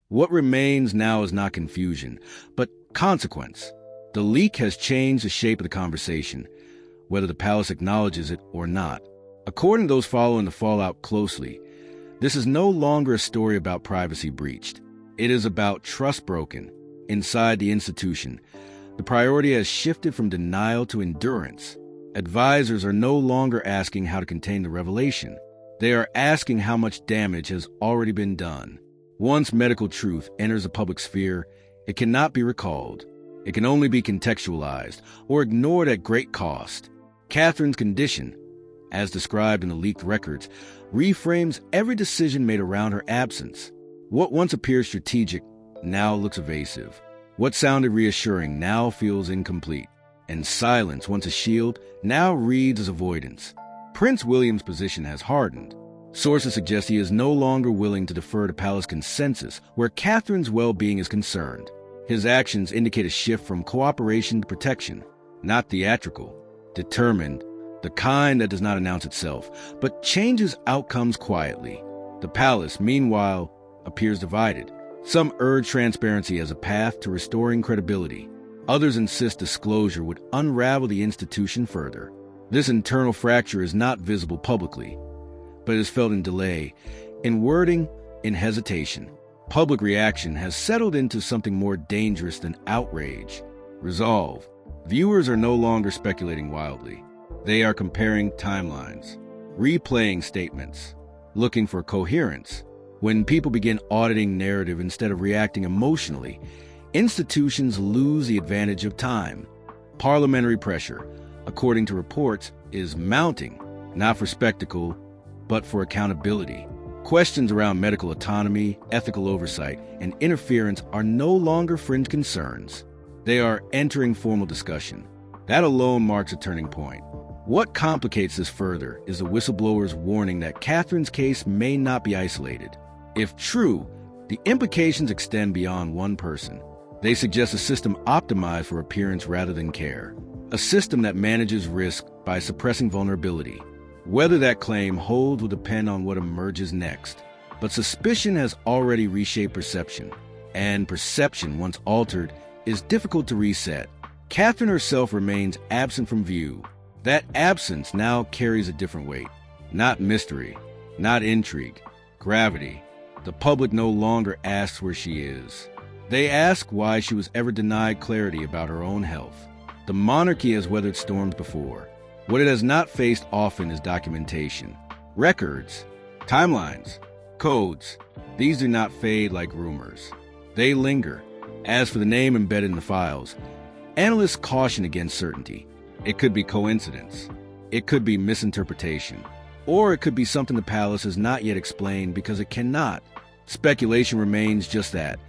What remains now is not confusion, but consequence. The leak has changed the shape of the conversation, whether the palace acknowledges it or not. According to those following the fallout closely, this is no longer a story about privacy breached. It is about trust broken inside the institution. The priority has shifted from denial to endurance. Advisors are no longer asking how to contain the revelation. They are asking how much damage has already been done. Once medical truth enters the public sphere, it cannot be recalled. It can only be contextualized or ignored at great cost. Catherine's condition, as described in the leaked records, reframes every decision made around her absence. What once appeared strategic now looks evasive. What sounded reassuring now feels incomplete. And silence, once a shield, now reads as avoidance. Prince William's position has hardened. Sources suggest he is no longer willing to defer to palace consensus where Catherine's well-being is concerned. His actions indicate a shift from cooperation to protection, not theatrical, determined, the kind that does not announce itself, but changes outcomes quietly. The palace, meanwhile, appears divided. Some urge transparency as a path to restoring credibility. Others insist disclosure would unravel the institution further. This internal fracture is not visible publicly, but is felt in delay, in wording, in hesitation. Public reaction has settled into something more dangerous than outrage. Resolve. Viewers are no longer speculating wildly. They are comparing timelines, replaying statements, looking for coherence. When people begin auditing narrative instead of reacting emotionally, institutions lose the advantage of time. Parliamentary pressure, according to reports, is mounting, not for spectacle, but for accountability. Questions around medical autonomy, ethical oversight, and interference are no longer fringe concerns. They are entering formal discussion. That alone marks a turning point. What complicates this further is the whistleblower's warning that Catherine's case may not be isolated. If true, the implications extend beyond one person. They suggest a system optimized for appearance rather than care. A system that manages risk by suppressing vulnerability. Whether that claim holds will depend on what emerges next. But suspicion has already reshaped perception. And perception, once altered, is difficult to reset. Catherine herself remains absent from view. That absence now carries a different weight. Not mystery, not intrigue, gravity. The public no longer asks where she is. They ask why she was ever denied clarity about her own health. The monarchy has weathered storms before. What it has not faced often is documentation. Records, timelines, codes. These do not fade like rumors. They linger. As for the name embedded in the files, analysts caution against certainty. It could be coincidence. It could be misinterpretation. Or it could be something the palace has not yet explained because it cannot. Speculation remains just that.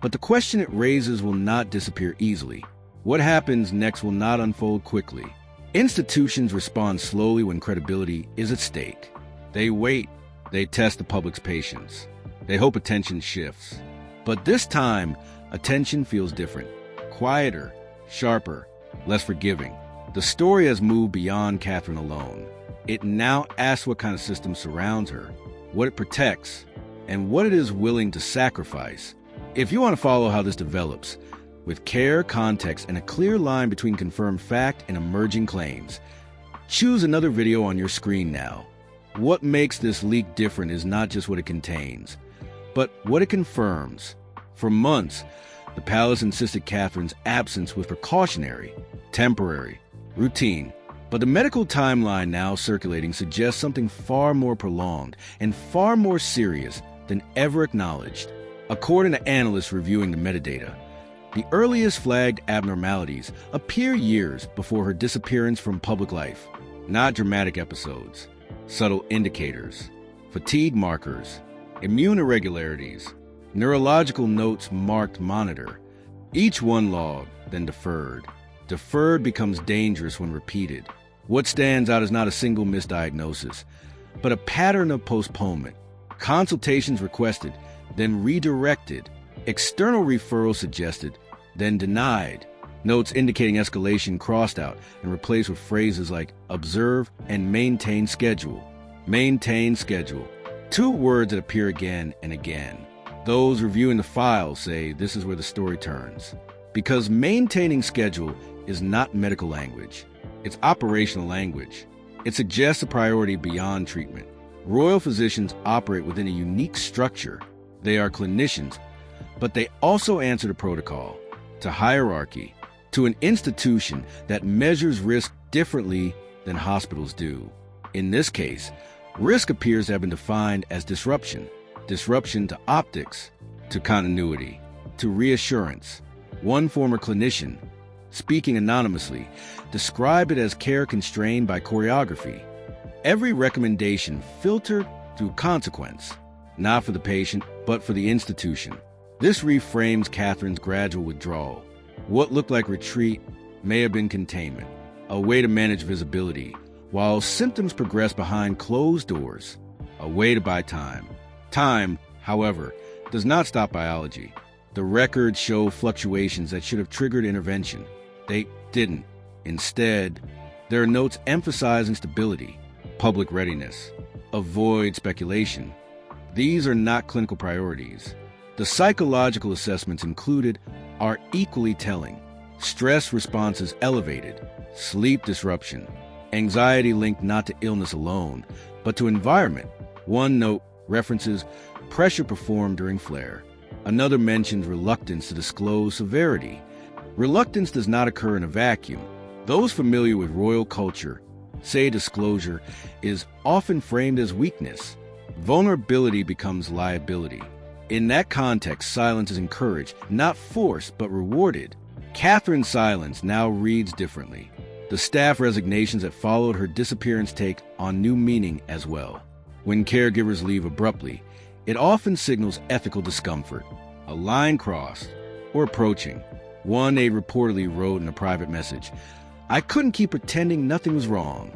But the question it raises will not disappear easily. What happens next will not unfold quickly. Institutions respond slowly when credibility is at stake. They wait. They test the public's patience. They hope attention shifts. But this time, attention feels different. Quieter, sharper, less forgiving. The story has moved beyond Catherine alone. It now asks what kind of system surrounds her, what it protects, and what it is willing to sacrifice. If you want to follow how this develops, with care, context, and a clear line between confirmed fact and emerging claims, choose another video on your screen now. What makes this leak different is not just what it contains, but what it confirms. For months, the palace insisted Catherine's absence was precautionary, temporary, routine. But the medical timeline now circulating suggests something far more prolonged and far more serious than ever acknowledged. According to analysts reviewing the metadata, the earliest flagged abnormalities appear years before her disappearance from public life. Not dramatic episodes, subtle indicators, fatigue markers, immune irregularities, neurological notes marked monitor. Each one logged, then deferred. Deferred becomes dangerous when repeated. What stands out is not a single misdiagnosis, but a pattern of postponement. Consultations requested, then redirected. External referrals suggested, then denied. Notes indicating escalation crossed out and replaced with phrases like observe and maintain schedule. Maintain schedule. Two words that appear again and again. Those reviewing the file say this is where the story turns. Because maintaining schedule is not medical language. It's operational language. It suggests a priority beyond treatment. Royal physicians operate within a unique structure. They are clinicians, but they also answer to protocol, to hierarchy, to an institution that measures risk differently than hospitals do. In this case, risk appears to have been defined as disruption. Disruption to optics, to continuity, to reassurance. One former clinician, speaking anonymously, described it as care constrained by choreography. Every recommendation filtered through consequence, not for the patient, but for the institution. This reframes Catherine's gradual withdrawal. What looked like retreat may have been containment, a way to manage visibility, while symptoms progress behind closed doors, a way to buy time. Time, however, does not stop biology. The records show fluctuations that should have triggered intervention. They didn't. Instead, there are notes emphasizing stability, public readiness, avoid speculation. These are not clinical priorities. The psychological assessments included are equally telling. Stress responses elevated, sleep disruption, anxiety linked not to illness alone, but to environment. One note references pressure performed during flare. Another mentions reluctance to disclose severity. Reluctance does not occur in a vacuum. Those familiar with royal culture say disclosure is often framed as weakness. Vulnerability becomes liability. In that context, silence is encouraged, not forced, but rewarded. Catherine's silence now reads differently. The staff resignations that followed her disappearance take on new meaning as well. When caregivers leave abruptly, it often signals ethical discomfort, a line crossed, or approaching. One aide reportedly wrote in a private message, "I couldn't keep pretending nothing was wrong."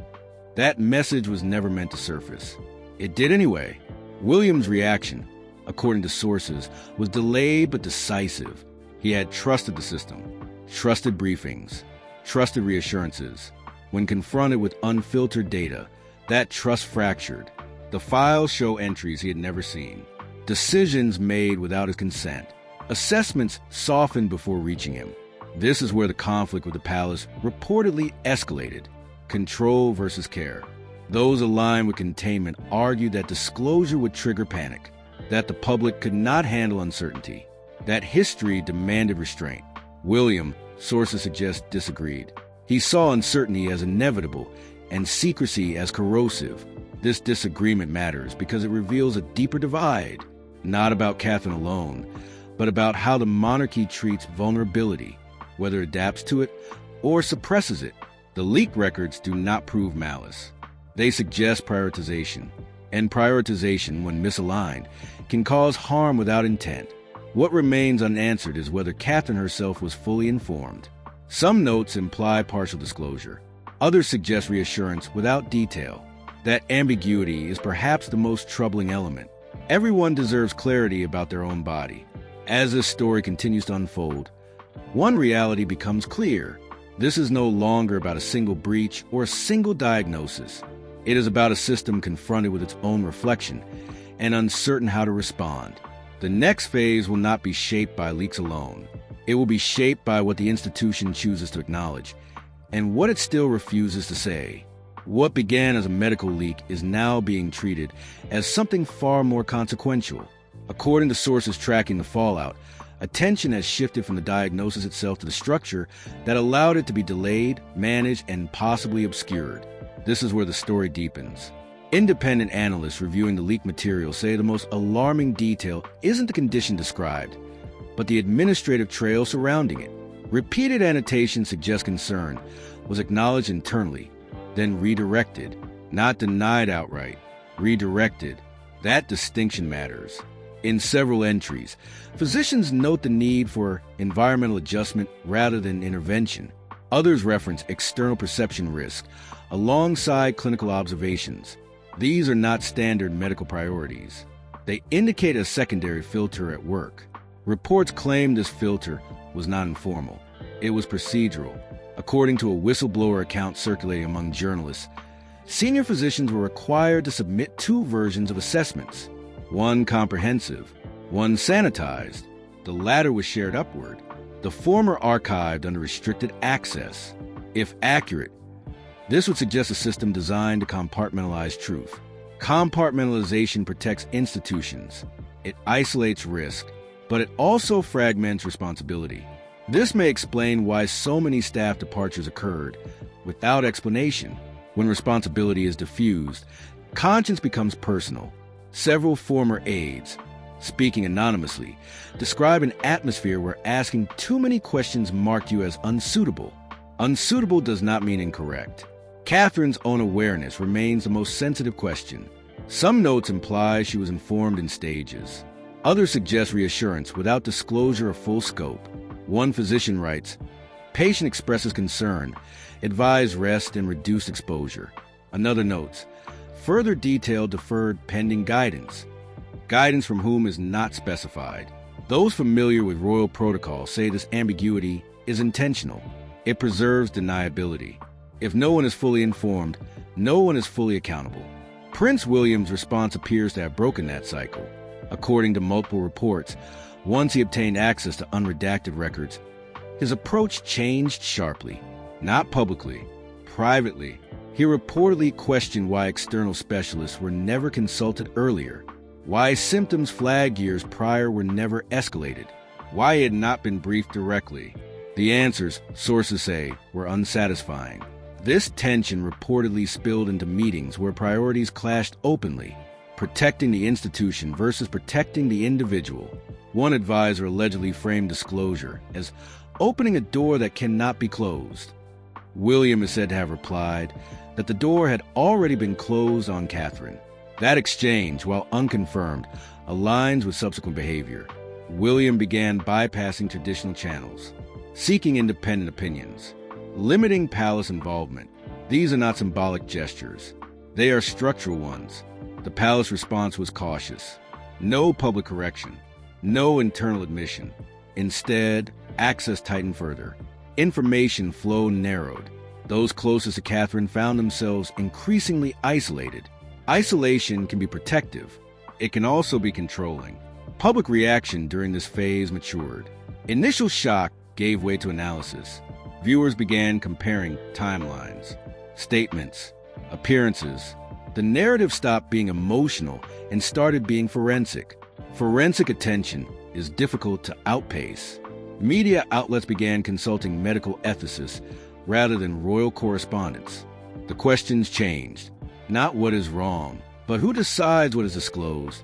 That message was never meant to surface. It did anyway. William's reaction, according to sources, was delayed but decisive. He had trusted the system, trusted briefings, trusted reassurances. When confronted with unfiltered data, that trust fractured. The files show entries he had never seen, decisions made without his consent, assessments softened before reaching him. This is where the conflict with the palace reportedly escalated. Control versus care. Those aligned with containment argued that disclosure would trigger panic, that the public could not handle uncertainty, that history demanded restraint. William, sources suggest, disagreed. He saw uncertainty as inevitable and secrecy as corrosive. This disagreement matters because it reveals a deeper divide, not about Catherine alone, but about how the monarchy treats vulnerability, whether it adapts to it or suppresses it. The leaked records do not prove malice. They suggest prioritization, and prioritization, when misaligned, can cause harm without intent. What remains unanswered is whether Catherine herself was fully informed. Some notes imply partial disclosure. Others suggest reassurance without detail. That ambiguity is perhaps the most troubling element. Everyone deserves clarity about their own body. As this story continues to unfold, one reality becomes clear. This is no longer about a single breach or a single diagnosis. It is about a system confronted with its own reflection and uncertain how to respond. The next phase will not be shaped by leaks alone. It will be shaped by what the institution chooses to acknowledge and what it still refuses to say. What began as a medical leak is now being treated as something far more consequential. According to sources tracking the fallout, attention has shifted from the diagnosis itself to the structure that allowed it to be delayed, managed, and possibly obscured. This is where the story deepens. Independent analysts reviewing the leaked material say the most alarming detail isn't the condition described, but the administrative trail surrounding it. Repeated annotations suggest concern was acknowledged internally, then redirected, not denied outright, redirected. That distinction matters. In several entries, physicians note the need for environmental adjustment rather than intervention. Others reference external perception risk alongside clinical observations. These are not standard medical priorities. They indicate a secondary filter at work. Reports claim this filter was not informal. It was procedural. According to a whistleblower account circulating among journalists, senior physicians were required to submit two versions of assessments, one comprehensive, One sanitized. The latter was shared upward. The former archived under restricted access. If accurate, this would suggest a system designed to compartmentalize truth. Compartmentalization protects institutions. It isolates risk, but it also fragments responsibility. This may explain why so many staff departures occurred without explanation. When responsibility is diffused, conscience becomes personal. Several former aides, speaking anonymously, describe an atmosphere where asking too many questions marked you as unsuitable. Unsuitable does not mean incorrect. Catherine's own awareness remains the most sensitive question. Some notes imply she was informed in stages. Others suggest reassurance without disclosure of full scope. One physician writes, "Patient expresses concern. Advise rest and reduced exposure." Another notes, "Further detail deferred pending guidance." Guidance from whom is not specified. Those familiar with royal protocol say this ambiguity is intentional. It preserves deniability. If no one is fully informed, no one is fully accountable. Prince William's response appears to have broken that cycle. According to multiple reports, once he obtained access to unredacted records, his approach changed sharply. Not publicly, privately. He reportedly questioned why external specialists were never consulted earlier, why symptoms flagged years prior were never escalated, why he had not been briefed directly. The answers, sources say, were unsatisfying. This tension reportedly spilled into meetings where priorities clashed openly, protecting the institution versus protecting the individual. One advisor allegedly framed disclosure as opening a door that cannot be closed. William is said to have replied that the door had already been closed on Catherine. That exchange, while unconfirmed, aligns with subsequent behavior. William began bypassing traditional channels, seeking independent opinions, limiting palace involvement. These are not symbolic gestures. They are structural ones. The palace response was cautious. No public correction. No internal admission. Instead, access tightened further. Information flow narrowed. Those closest to Catherine found themselves increasingly isolated. Isolation can be protective. It can also be controlling. Public reaction during this phase matured. Initial shock gave way to analysis. Viewers began comparing timelines, statements, appearances. The narrative stopped being emotional and started being forensic. Forensic attention is difficult to outpace. Media outlets began consulting medical ethicists rather than royal correspondents. The questions changed. Not what is wrong, but who decides what is disclosed?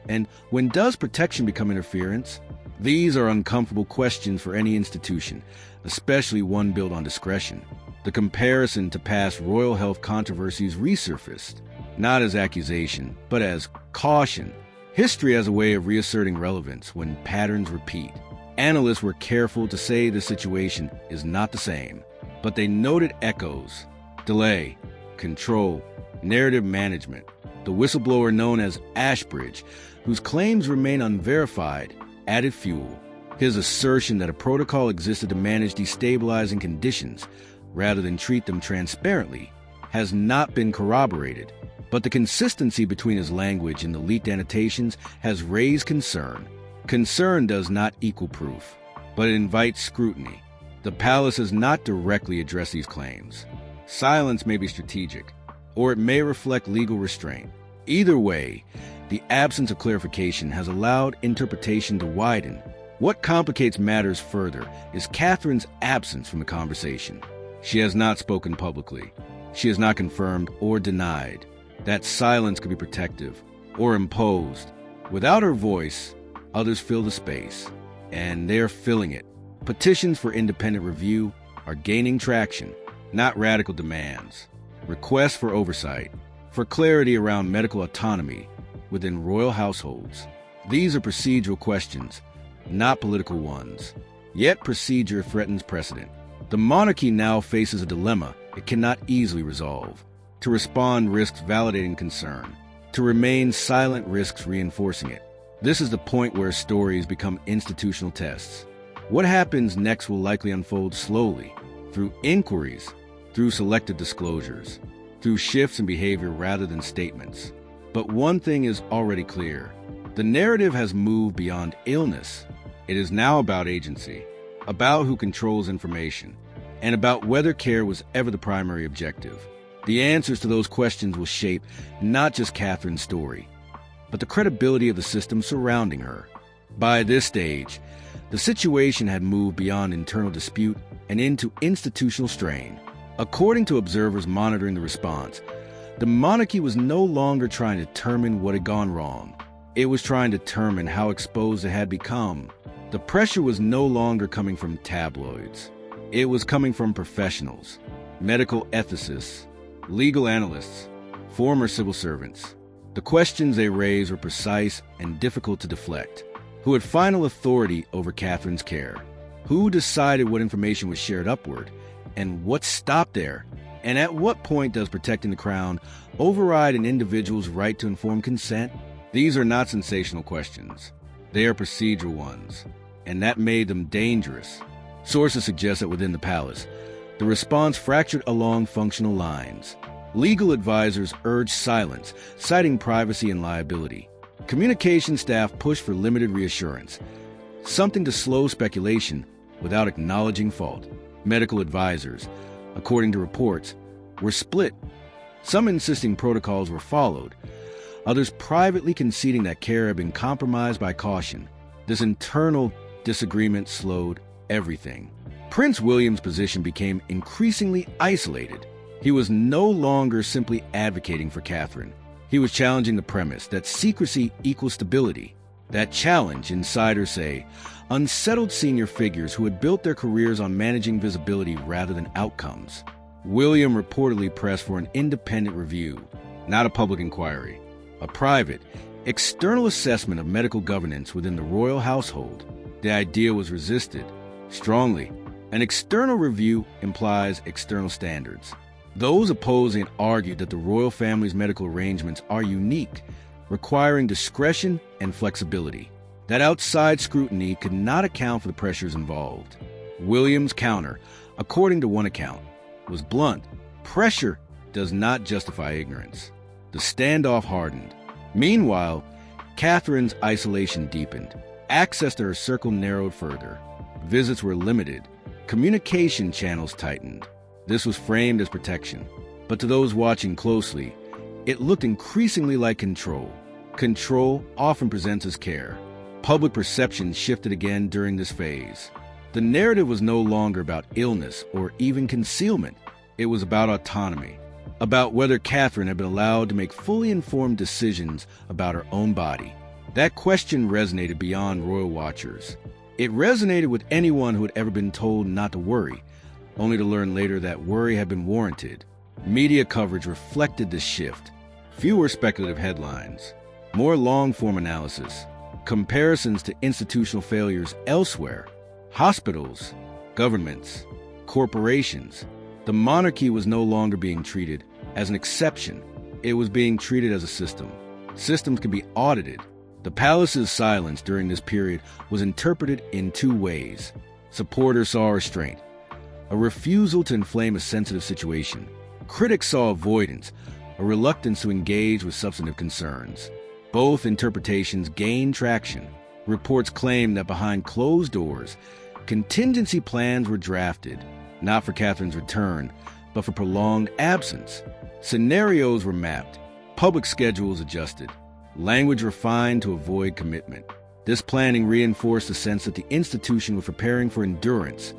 And when does protection become interference? These are uncomfortable questions for any institution, especially one built on discretion. The comparison to past royal health controversies resurfaced, not as accusation, but as caution. History has a way of reasserting relevance when patterns repeat. Analysts were careful to say the situation is not the same, but they noted echoes: delay, control, narrative management. The whistleblower known as Ashbridge, whose claims remain unverified, added fuel. His assertion that a protocol existed to manage destabilizing conditions rather than treat them transparently has not been corroborated, but the consistency between his language and the leaked annotations has raised concern. Concern does not equal proof, but it invites scrutiny. The palace has not directly addressed these claims. Silence may be strategic, or it may reflect legal restraint. Either way, the absence of clarification has allowed interpretation to widen. What complicates matters further is Catherine's absence from the conversation. She has not spoken publicly. She has not confirmed or denied. That silence could be protective or imposed. Without her voice, others fill the space, and they're filling it. Petitions for independent review are gaining traction, not radical demands. Requests for oversight, for clarity around medical autonomy within royal households. These are procedural questions, not political ones. Yet procedure threatens precedent. The monarchy now faces a dilemma it cannot easily resolve. To respond risks validating concern. To remain silent risks reinforcing it. This is the point where stories become institutional tests. What happens next will likely unfold slowly, through inquiries, through selective disclosures, through shifts in behavior rather than statements. But one thing is already clear. The narrative has moved beyond illness. It is now about agency, about who controls information, and about whether care was ever the primary objective. The answers to those questions will shape not just Catherine's story, but the credibility of the system surrounding her. By this stage, the situation had moved beyond internal dispute and into institutional strain. According to observers monitoring the response, the monarchy was no longer trying to determine what had gone wrong. It was trying to determine how exposed it had become. The pressure was no longer coming from tabloids. It was coming from professionals, medical ethicists, legal analysts, former civil servants. The questions they raised were precise and difficult to deflect. Who had final authority over Catherine's care? Who decided what information was shared upward? And what stopped there? And at what point does protecting the crown override an individual's right to informed consent? These are not sensational questions. They are procedural ones, and that made them dangerous. Sources suggest that within the palace, the response fractured along functional lines. Legal advisors urged silence, citing privacy and liability. Communication staff pushed for limited reassurance, something to slow speculation without acknowledging fault. Medical advisors, according to reports, were split. Some insisting protocols were followed, others privately conceding that care had been compromised by caution. This internal disagreement slowed everything. Prince William's position became increasingly isolated. He was no longer simply advocating for Catherine. He was challenging the premise that secrecy equals stability. That challenge, insiders say, unsettled senior figures who had built their careers on managing visibility rather than outcomes. William reportedly pressed for an independent review, not a public inquiry. A private, external assessment of medical governance within the royal household. The idea was resisted strongly. An external review implies external standards. Those opposing argued that the royal family's medical arrangements are unique, requiring discretion and flexibility. That outside scrutiny could not account for the pressures involved. William's counter, according to one account, was blunt. Pressure does not justify ignorance. The standoff hardened. Meanwhile, Catherine's isolation deepened. Access to her circle narrowed further. Visits were limited. Communication channels tightened. This was framed as protection. But to those watching closely, it looked increasingly like control. Control often presents as care. Public perception shifted again during this phase. The narrative was no longer about illness or even concealment. It was about autonomy. About whether Catherine had been allowed to make fully informed decisions about her own body. That question resonated beyond royal watchers. It resonated with anyone who had ever been told not to worry, only to learn later that worry had been warranted. Media coverage reflected this shift. Fewer speculative headlines, more long-form analysis, comparisons to institutional failures elsewhere, hospitals, governments, corporations. The monarchy was no longer being treated as an exception. It was being treated as a system. Systems could be audited. The palace's silence during this period was interpreted in two ways. Supporters saw restraint, a refusal to inflame a sensitive situation. Critics saw avoidance, a reluctance to engage with substantive concerns. Both interpretations gained traction. Reports claimed that behind closed doors, contingency plans were drafted, not for Catherine's return, but for prolonged absence. Scenarios were mapped, public schedules adjusted, language refined to avoid commitment. This planning reinforced the sense that the institution was preparing for endurance,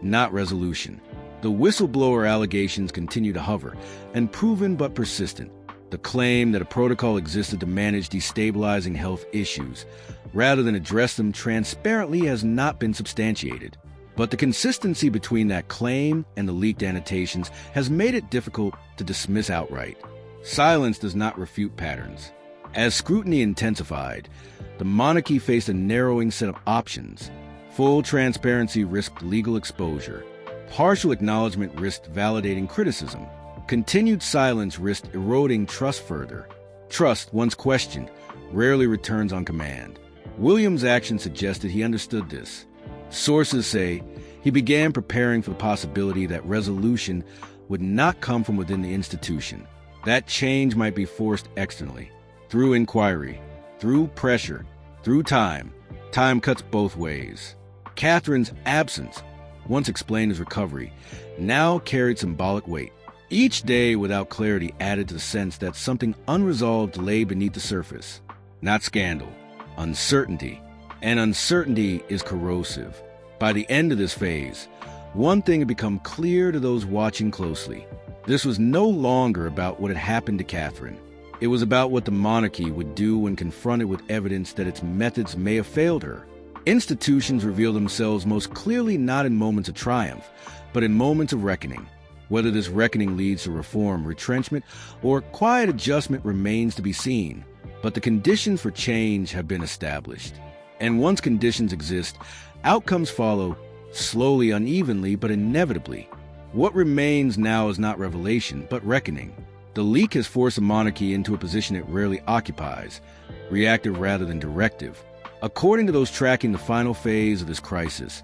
not resolution. The whistleblower allegations continued to hover, unproven but persistent. The claim that a protocol existed to manage destabilizing health issues, rather than address them transparently, has not been substantiated. But the consistency between that claim and the leaked annotations has made it difficult to dismiss outright. Silence does not refute patterns. As scrutiny intensified, the monarchy faced a narrowing set of options. Full transparency risked legal exposure. Partial acknowledgement risked validating criticism. Continued silence risked eroding trust further. Trust, once questioned, rarely returns on command. William's actions suggested he understood this. Sources say he began preparing for the possibility that resolution would not come from within the institution. That change might be forced externally, through inquiry, through pressure, through time. Time cuts both ways. Catherine's absence, once explained as recovery, now carried symbolic weight. Each day without clarity added to the sense that something unresolved lay beneath the surface. Not scandal, uncertainty. And uncertainty is corrosive. By the end of this phase, one thing had become clear to those watching closely. This was no longer about what had happened to Catherine. It was about what the monarchy would do when confronted with evidence that its methods may have failed her. Institutions reveal themselves most clearly not in moments of triumph, but in moments of reckoning. Whether this reckoning leads to reform, retrenchment, or quiet adjustment remains to be seen. But the conditions for change have been established. And once conditions exist, outcomes follow, slowly, unevenly, but inevitably. What remains now is not revelation, but reckoning. The leak has forced the monarchy into a position it rarely occupies, reactive rather than directive. According to those tracking the final phase of this crisis,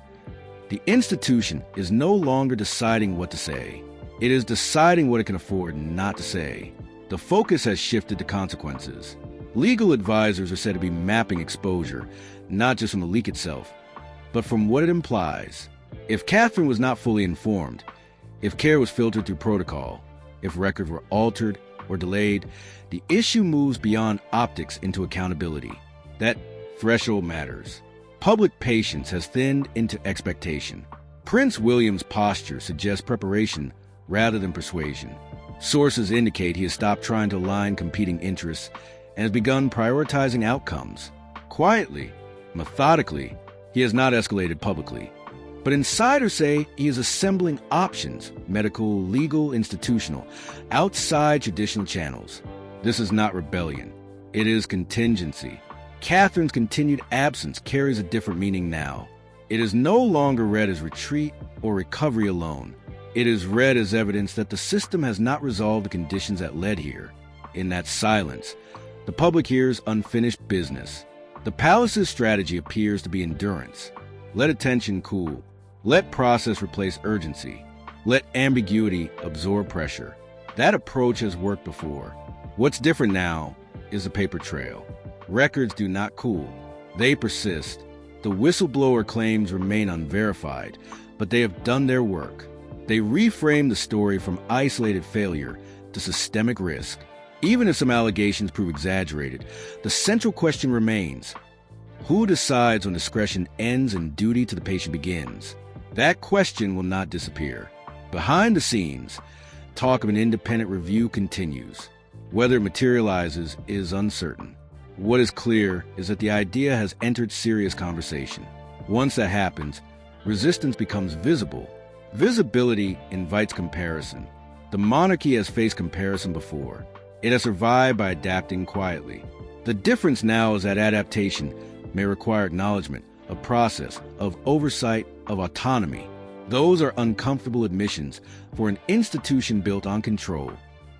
the institution is no longer deciding what to say. It is deciding what it can afford not to say. The focus has shifted to consequences. Legal advisors are said to be mapping exposure, not just from the leak itself, but from what it implies. If Catherine was not fully informed, if care was filtered through protocol, if records were altered or delayed, the issue moves beyond optics into accountability. That threshold matters. Public patience has thinned into expectation. Prince William's posture suggests preparation rather than persuasion. Sources indicate he has stopped trying to align competing interests and has begun prioritizing outcomes. Quietly, methodically, he has not escalated publicly. But insiders say he is assembling options, medical, legal, institutional, outside traditional channels. This is not rebellion. It is contingency. Catherine's continued absence carries a different meaning now. It is no longer read as retreat or recovery alone. It is read as evidence that the system has not resolved the conditions that led here. In that silence, the public hears unfinished business. The palace's strategy appears to be endurance. Let attention cool. Let process replace urgency. Let ambiguity absorb pressure. That approach has worked before. What's different now is a paper trail. Records do not cool. They persist. The whistleblower claims remain unverified, but they have done their work. They reframe the story from isolated failure to systemic risk. Even if some allegations prove exaggerated, the central question remains: who decides when discretion ends and duty to the patient begins? That question will not disappear. Behind the scenes, talk of an independent review continues. Whether it materializes is uncertain. What is clear is that the idea has entered serious conversation. Once that happens, resistance becomes visible. Visibility invites comparison. The monarchy has faced comparison before. It has survived by adapting quietly. The difference now is that adaptation may require acknowledgement, of process, of oversight, of autonomy. Those are uncomfortable admissions for an institution built on control.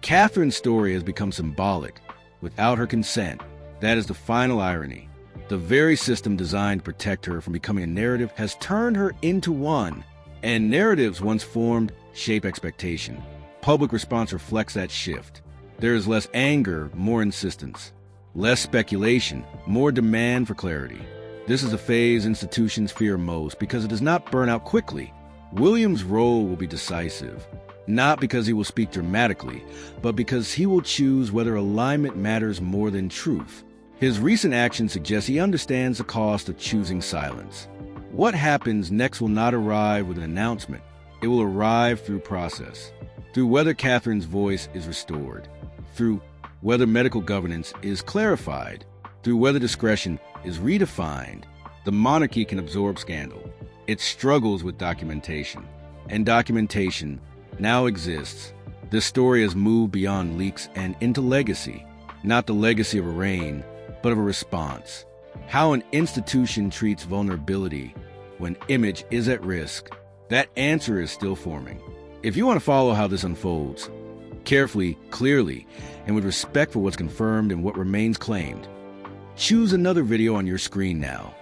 Catherine's story has become symbolic, without her consent. That is the final irony. The very system designed to protect her from becoming a narrative has turned her into one. And narratives once formed shape expectation. Public response reflects that shift. There is less anger, more insistence. Less speculation, more demand for clarity. This is a phase institutions fear most because it does not burn out quickly. William's role will be decisive, not because he will speak dramatically, but because he will choose whether alignment matters more than truth. His recent action suggests he understands the cost of choosing silence. What happens next will not arrive with an announcement. It will arrive through process, through whether Catherine's voice is restored, through whether medical governance is clarified, through whether discretion is redefined. The monarchy can absorb scandal. It struggles with documentation, and documentation now exists. This story has moved beyond leaks and into legacy, not the legacy of a reign, but of a response. How an institution treats vulnerability when image is at risk, that answer is still forming. If you want to follow how this unfolds, carefully, clearly, and with respect for what's confirmed and what remains claimed, choose another video on your screen now.